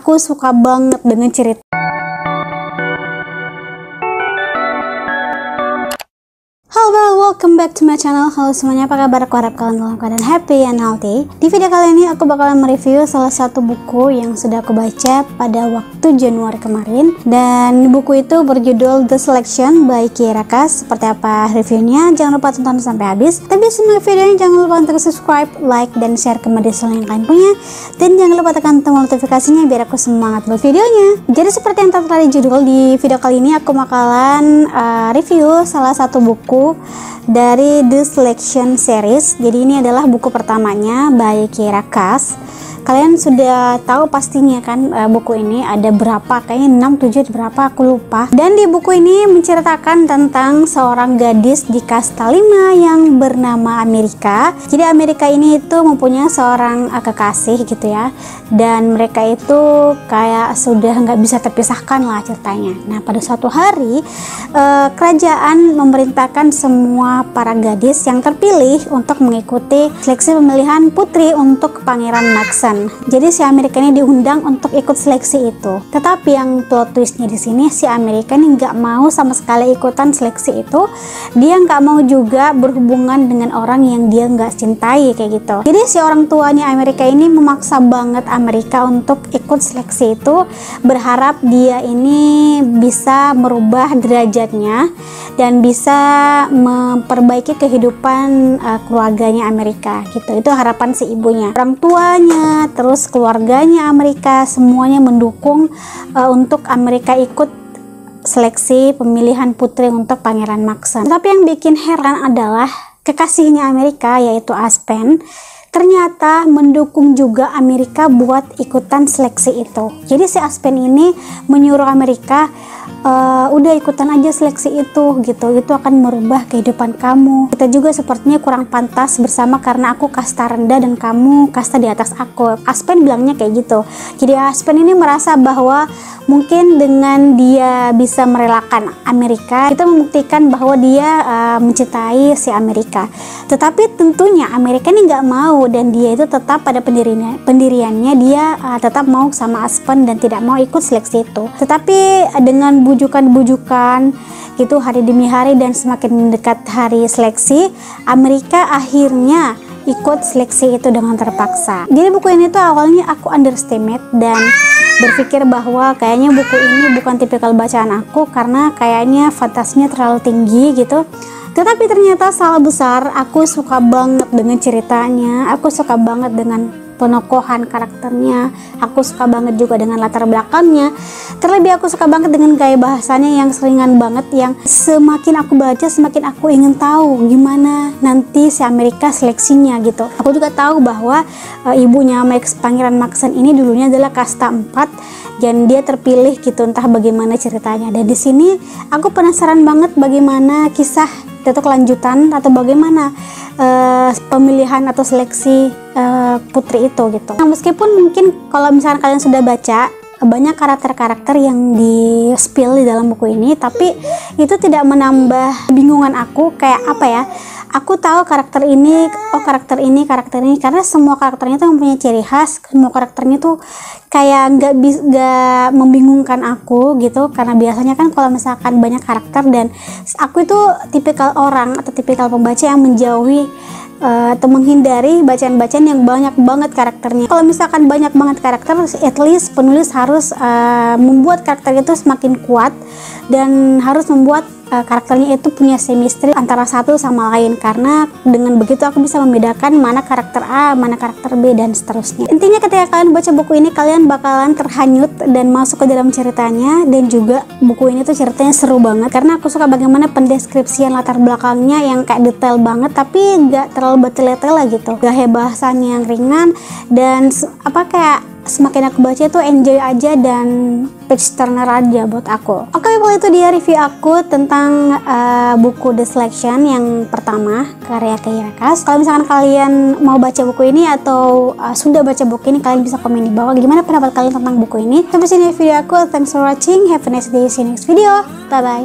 Aku suka banget dengan cerita. Halo, welcome back to my channel. Halo semuanya, apa kabar? Aku harap kalian dalam keadaan happy and healthy. Di video kali ini aku bakalan mereview salah satu buku yang sudah aku baca pada waktu Januari kemarin. Dan buku itu berjudul The Selection by Kiera Cass. Seperti apa reviewnya? Jangan lupa tonton sampai habis. Tapi sebelum videonya jangan lupa untuk subscribe, like, dan share ke media sosial yang kalian punya. Dan jangan lupa tekan tombol notifikasinya biar aku semangat buat videonya. Jadi seperti yang tertera di judul, di video kali ini aku bakalan review salah satu buku dari The Selection series. Jadi ini adalah buku pertamanya by Kiera Cass. Kalian sudah tahu pastinya kan buku ini ada berapa, kayaknya 6, 7, berapa aku lupa. Dan di buku ini menceritakan tentang seorang gadis di kasta 5 yang bernama Amerika. Jadi Amerika ini itu mempunyai seorang kekasih gitu ya. Dan mereka itu kayak sudah nggak bisa terpisahkan lah ceritanya. Nah pada suatu hari kerajaan memerintahkan semua para gadis yang terpilih untuk mengikuti seleksi pemilihan putri untuk Pangeran Maxen. Jadi si Amerika ini diundang untuk ikut seleksi itu. Tetapi yang plot twistnya di sini, si Amerika ini nggak mau sama sekali ikutan seleksi itu. Dia nggak mau juga berhubungan dengan orang yang dia nggak cintai kayak gitu. Jadi si orang tuanya Amerika ini memaksa banget Amerika untuk ikut seleksi itu, berharap dia ini bisa merubah derajatnya dan bisa memperbaiki kehidupan keluarganya Amerika gitu. Itu harapan si ibunya. Orang tuanya, terus keluarganya Amerika semuanya mendukung untuk Amerika ikut seleksi pemilihan putri untuk Pangeran Maxen. Tapi yang bikin heran adalah kekasihnya Amerika yaitu Aspen ternyata mendukung juga Amerika buat ikutan seleksi itu. Jadi si Aspen ini menyuruh Amerika, udah ikutan aja seleksi itu gitu, itu akan merubah kehidupan kamu. Kita juga sepertinya kurang pantas bersama karena aku kasta rendah dan kamu kasta di atas aku. Aspen bilangnya kayak gitu. Jadi Aspen ini merasa bahwa mungkin dengan dia bisa merelakan Amerika, itu membuktikan bahwa dia mencintai si Amerika. Tetapi tentunya Amerika ini nggak mau, dan dia itu tetap pada pendiriannya, dia tetap mau sama Aspen dan tidak mau ikut seleksi itu. Tetapi dengan bujukan-bujukan gitu hari demi hari dan semakin mendekat hari seleksi, Amerika akhirnya ikut seleksi itu dengan terpaksa. Jadi buku ini tuh awalnya aku underestimate dan berpikir bahwa kayaknya buku ini bukan tipikal bacaan aku karena kayaknya fantasinya terlalu tinggi gitu. Tetapi ternyata salah besar. Aku suka banget dengan ceritanya, aku suka banget dengan penokohan karakternya, aku suka banget juga dengan latar belakangnya. Terlebih aku suka banget dengan gaya bahasanya yang seringan banget, yang semakin aku baca semakin aku ingin tahu gimana nanti si Amerika seleksinya gitu. Aku juga tahu bahwa ibunya Pangeran Maxen ini dulunya adalah kasta 4 dan dia terpilih gitu, entah bagaimana ceritanya. Dan di sini aku penasaran banget bagaimana kisah atau kelanjutan atau bagaimana pemilihan atau seleksi putri itu gitu. Nah, meskipun mungkin kalau misalnya kalian sudah baca banyak karakter-karakter yang di spill di dalam buku ini, tapi itu tidak menambah kebingungan aku. Kayak apa ya, aku tahu karakter ini, karakter ini karena semua karakternya tuh mempunyai ciri khas. Semua karakternya tuh kayak nggak membingungkan aku gitu, karena biasanya kan kalau misalkan banyak karakter, dan aku itu tipikal orang atau tipikal pembaca yang menjauhi atau menghindari bacaan-bacaan yang banyak banget karakternya. Kalau misalkan banyak banget karakter, at least penulis harus membuat karakter itu semakin kuat dan harus membuat karakternya itu punya chemistry antara satu sama lain, karena dengan begitu aku bisa membedakan mana karakter A, mana karakter B, dan seterusnya. Intinya ketika kalian baca buku ini, kalian bakalan terhanyut dan masuk ke dalam ceritanya. Dan juga buku ini tuh ceritanya seru banget karena aku suka bagaimana pendeskripsian latar belakangnya yang kayak detail banget tapi nggak terlalu bertele-tele gitu. Gaya bahasanya yang ringan dan kayak semakin aku baca tuh enjoy aja dan page turner aja buat aku. Oke, kalau itu dia review aku tentang buku The Selection yang pertama karya Kiera Cass. Kalau misalkan kalian mau baca buku ini atau sudah baca buku ini, kalian bisa komen di bawah gimana pendapat kalian tentang buku ini. Sampai sini video aku. Thanks for watching. Have a nice day. See you next video. Bye bye.